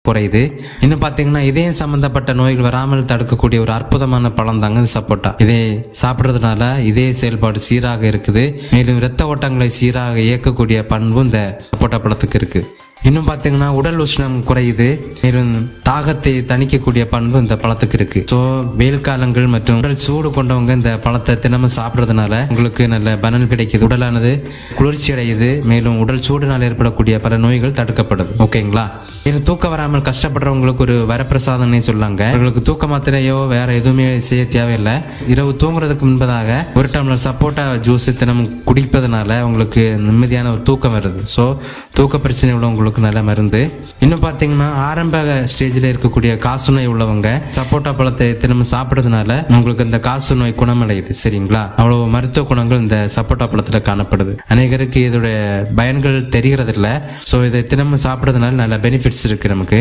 குறையுது. இன்னும் பாத்தீங்கன்னா இதயம் சம்பந்தப்பட்ட நோய்கள் வராமல் தடுக்கக்கூடிய ஒரு அற்புதமான பழம் தாங்க சப்போட்டா. இதை சாப்பிடுறதுனால இதய செயல்பாடு சீராக இருக்குது. மேலும் இரத்த ஓட்டங்களை சீராக இயக்கக்கூடிய பண்பும் இந்த சப்போட்டா பழத்துக்கு இருக்கு. இன்னும் பாத்தீங்கன்னா உடல் உஷ்ணம் குறையுது. மேலும் தாகத்தை தணிக்கக்கூடிய பண்பு இந்த பழத்துக்கு இருக்கு. ஸோ வெயில் காலங்கள் மற்றும் உடல் சூடு கொண்டவங்க இந்த பழத்தை தினமும் சாப்பிட்றதுனால உங்களுக்கு நல்ல பலன் கிடைக்குது. உடலானது குளிர்ச்சி அடையுது. மேலும் உடல் சூடுனால் ஏற்படக்கூடிய பல நோய்கள் தடுக்கப்படுது. ஓகேங்களா? இது தூக்கம் வராமல் கஷ்டப்படுறவங்களுக்கு ஒரு வரப்பிரசாதம்னே சொல்லாங்க. உங்களுக்கு தூக்க மாத்திரையோ வேற எதுவுமே செய்ய தேவையில்லை. இரவு தூங்குறதுக்கு முன்பதாக ஒரு டம்ளர் சப்போட்டா ஜூஸ் தினமும் குடிப்பதனால உங்களுக்கு நிம்மதியான ஒரு தூக்கம் வருது. ஸோ தூக்க பிரச்சனை உள்ளவங்களுக்கு நல்ல மருந்து. இன்னும் பார்த்தீங்கன்னா ஆரம்ப ஸ்டேஜில் இருக்கக்கூடிய காசு நோய் உள்ளவங்க சப்போட்டா பழத்தை தினமும் சாப்பிட்றதுனால உங்களுக்கு இந்த காசு நோய் குணமடையுது. சரிங்களா? அவ்வளவு மருத்துவ குணங்கள் இந்த சப்போட்டா பழத்தில் காணப்படுது. அநேகருக்கு இதோட பயன்கள் தெரிகிறது இல்லை. ஸோ இதை தினமும் சாப்பிட்றதுனால நல்ல பெனிஃபிட்ஸ் இருக்கு நமக்கு.